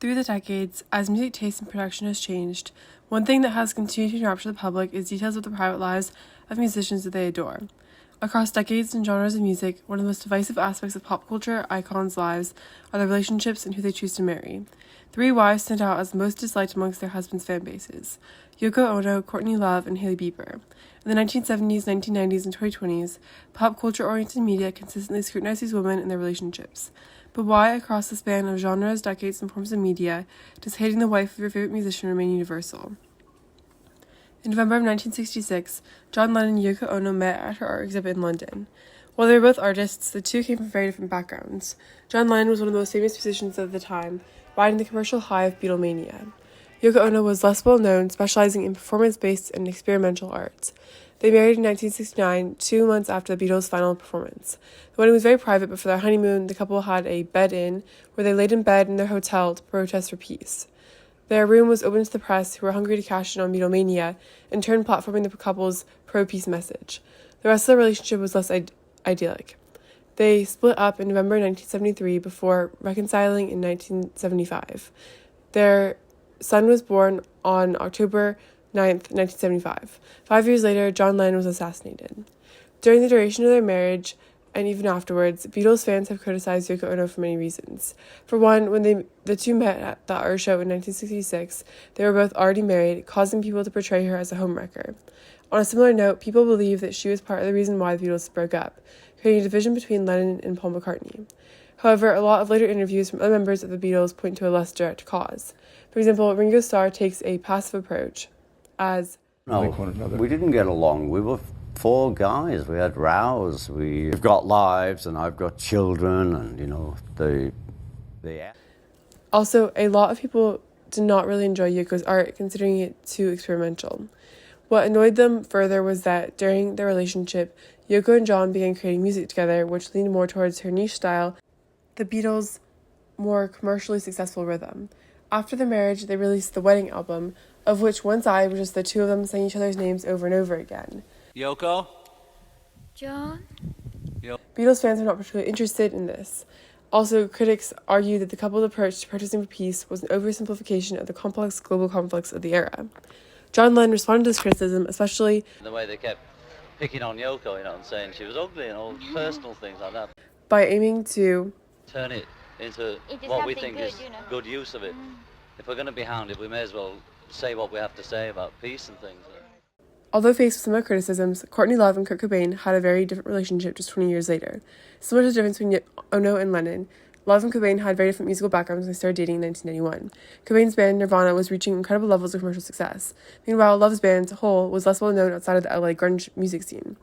Through the decades, as music taste and production has changed, one thing that has continued to enrapture the public is details of the private lives of musicians that they adore. Across decades and genres of music, one of the most divisive aspects of pop culture icons' lives are their relationships and who they choose to marry. Three wives stand out as the most disliked amongst their husbands' fan bases: Yoko Ono, Courtney Love, and Hailey Bieber. In the 1970s, 1990s, and 2020s, pop culture-oriented media consistently scrutinized these women and their relationships. But why, across the span of genres, decades, and forms of media, does hating the wife of your favorite musician remain universal? In November of 1966, John Lennon and Yoko Ono met at her art exhibit in London. While they were both artists, the two came from very different backgrounds. John Lennon was one of the most famous musicians of the time, riding the commercial high of Beatlemania. Yoko Ono was less well known, specializing in performance-based and experimental art. They married in 1969, 2 months after the Beatles' final performance. The wedding was very private, but for their honeymoon, the couple had a bed-in, where they laid in bed in their hotel to protest for peace. Their room was open to the press, who were hungry to cash in on Beatlemania, in turn platforming the couple's pro-peace message. The rest of the relationship was less idyllic. They split up in November 1973 before reconciling in 1975. Their son was born on October 9th, 1975. 5 years later, John Lennon was assassinated. During the duration of their marriage, and even afterwards, Beatles fans have criticized Yoko Ono for many reasons. For one, when the two met at the art show in 1966, they were both already married, causing people to portray her as a homewrecker. On a similar note, people believe that she was part of the reason why the Beatles broke up, creating a division between Lennon and Paul McCartney. However, a lot of later interviews from other members of the Beatles point to a less direct cause. For example, Ringo Starr takes a passive approach, as no, we didn't get along. We were four guys. We had rows. We've got lives, and I've got children, and the. Also, a lot of people did not really enjoy Yoko's art, considering it too experimental. What annoyed them further was that during their relationship, Yoko and John began creating music together, which leaned more towards her niche style, the Beatles' more commercially successful rhythm. After the marriage, they released the wedding album, of which one side was just the two of them saying each other's names over and over again. Yoko? John? Beatles fans are not particularly interested in this. Also, critics argue that the couple's approach to protesting for peace was an oversimplification of the complex global conflicts of the era. John Lennon responded to this criticism, especially the way they kept picking on Yoko, and saying she was ugly and all personal things like that, by aiming to turn it into what we think is good use of it. If we're going to be hounded, we may as well say what we have to say about peace and things. Although faced with similar criticisms, Courtney Love and Kurt Cobain had a very different relationship just 20 years later. Similar to the difference between Ono and Lennon, Love and Cobain had very different musical backgrounds when they started dating in 1991. Cobain's band, Nirvana, was reaching incredible levels of commercial success. Meanwhile, Love's band, Hole, was less well known outside of the LA grunge music scene.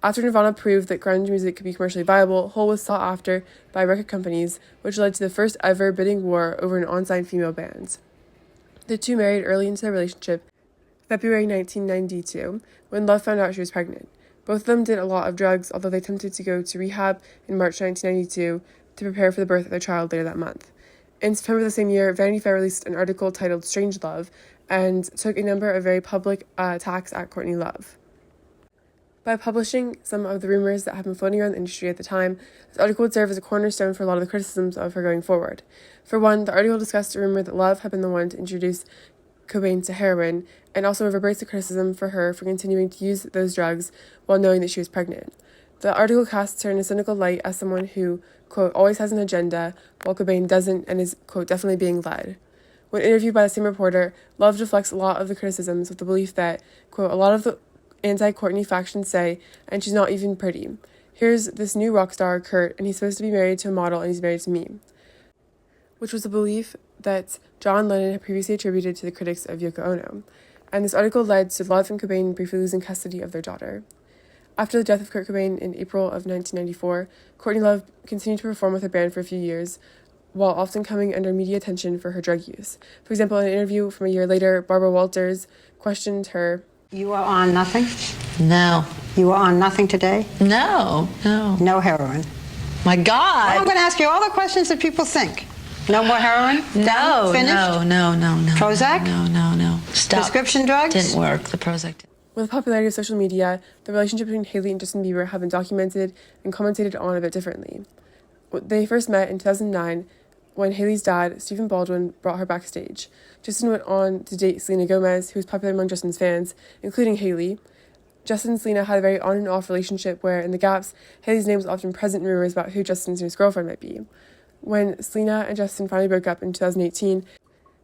After Nirvana proved that grunge music could be commercially viable, Hole was sought after by record companies, which led to the first ever bidding war over an on-signed female band. The two married early into their relationship, February 1992, when Love found out she was pregnant. Both of them did a lot of drugs, although they attempted to go to rehab in March 1992 to prepare for the birth of their child later that month. In September of the same year, Vanity Fair released an article titled Strange Love and took a number of very public attacks at Courtney Love. By publishing some of the rumors that had been floating around the industry at the time, this article would serve as a cornerstone for a lot of the criticisms of her going forward. For one, the article discussed a rumor that Love had been the one to introduce Cobain to heroin, and also reverberates the criticism for her for continuing to use those drugs while knowing that she was pregnant. The article casts her in a cynical light as someone who, quote, always has an agenda, while Cobain doesn't and is, quote, definitely being led. When interviewed by the same reporter, Love deflects a lot of the criticisms with the belief that, quote, a lot of the anti-Courtney factions say, and she's not even pretty. Here's this new rock star, Kurt, and he's supposed to be married to a model, and he's married to me. Which was a belief that John Lennon had previously attributed to the critics of Yoko Ono. And this article led to Love and Cobain briefly losing custody of their daughter. After the death of Kurt Cobain in April of 1994, Courtney Love continued to perform with her band for a few years, while often coming under media attention for her drug use. For example, in an interview from a year later, Barbara Walters questioned her. You are on nothing? No. You are on nothing today? No. No heroin? My God. Well, I'm going to ask you all the questions that people think. No more heroin? No, Finished? No. Prozac? No. Stop. Prescription drugs? Didn't work. The Prozac didn't. With the popularity of social media, the relationship between Hailey and Justin Bieber have been documented and commentated on a bit differently. They first met in 2009 when Hailey's dad, Stephen Baldwin, brought her backstage. Justin went on to date Selena Gomez, who was popular among Justin's fans, including Hailey. Justin and Selena had a very on and off relationship where, in the gaps, Hailey's name was often present in rumors about who Justin's newest girlfriend might be. When Selena and Justin finally broke up in 2018,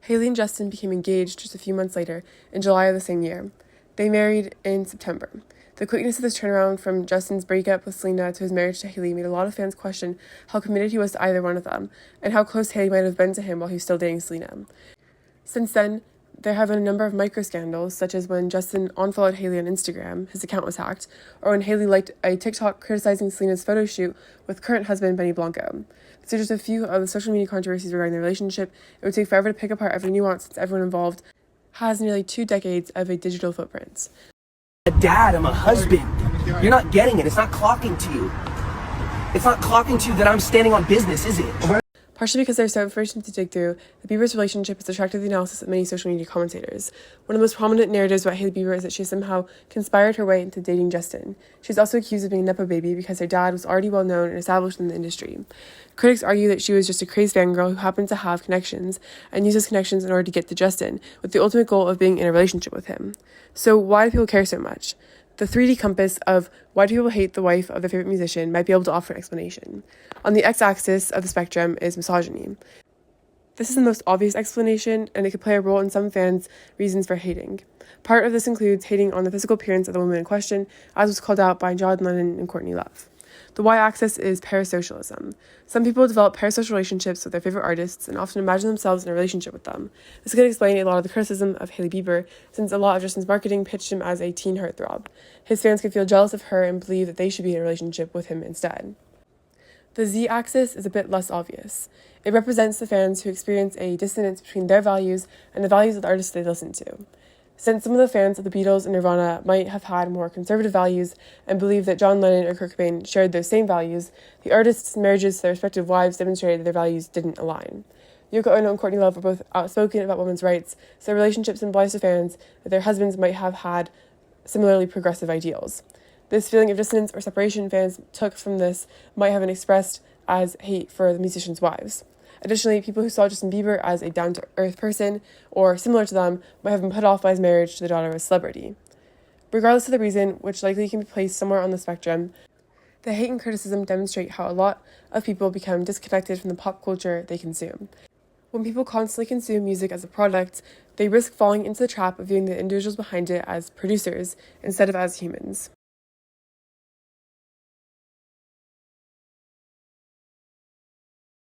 Hailey and Justin became engaged just a few months later, in July of the same year. They married in September. The quickness of this turnaround from Justin's breakup with Selena to his marriage to Hailey made a lot of fans question how committed he was to either one of them, and how close Hailey might have been to him while he was still dating Selena. Since then, there have been a number of micro-scandals, such as when Justin unfollowed Hailey on Instagram, his account was hacked, or when Hailey liked a TikTok criticizing Selena's photo shoot with current husband Benny Blanco. These are just a few of the social media controversies regarding their relationship. It would take forever to pick apart every nuance since everyone involved has nearly 2 decades of a digital footprint. A dad, I'm a husband. You're not getting it. It's not clocking to you. It's not clocking to you that I'm standing on business, is it? Partially because there's so information to dig through, the Bieber's relationship has attracted the analysis of many social media commentators. One of the most prominent narratives about Hailey Bieber is that she somehow conspired her way into dating Justin. She's also accused of being a nepo baby because her dad was already well known and established in the industry. Critics argue that she was just a crazed fangirl who happened to have connections and used those connections in order to get to Justin, with the ultimate goal of being in a relationship with him. So why do people care so much? The 3D compass of why do people hate the wife of their favorite musician might be able to offer an explanation. On the x-axis of the spectrum is misogyny. This is the most obvious explanation, and it could play a role in some fans' reasons for hating. Part of this includes hating on the physical appearance of the woman in question, as was called out by John Lennon and Courtney Love. The y-axis is parasocialism. Some people develop parasocial relationships with their favorite artists and often imagine themselves in a relationship with them. This could explain a lot of the criticism of Hailey Bieber, since a lot of Justin's marketing pitched him as a teen heartthrob. His fans could feel jealous of her and believe that they should be in a relationship with him instead. The z-axis is a bit less obvious. It represents the fans who experience a dissonance between their values and the values of the artists they listen to. Since some of the fans of the Beatles and Nirvana might have had more conservative values and believe that John Lennon or Kurt Cobain shared those same values, the artists' marriages to their respective wives demonstrated that their values didn't align. Yoko Ono and Courtney Love were both outspoken about women's rights, so their relationship symbolized to fans that their husbands might have had similarly progressive ideals. This feeling of dissonance or separation fans took from this might have been expressed as hate for the musicians' wives. Additionally, people who saw Justin Bieber as a down-to-earth person, or similar to them, might have been put off by his marriage to the daughter of a celebrity. Regardless of the reason, which likely can be placed somewhere on the spectrum, the hate and criticism demonstrate how a lot of people become disconnected from the pop culture they consume. When people constantly consume music as a product, they risk falling into the trap of viewing the individuals behind it as producers instead of as humans.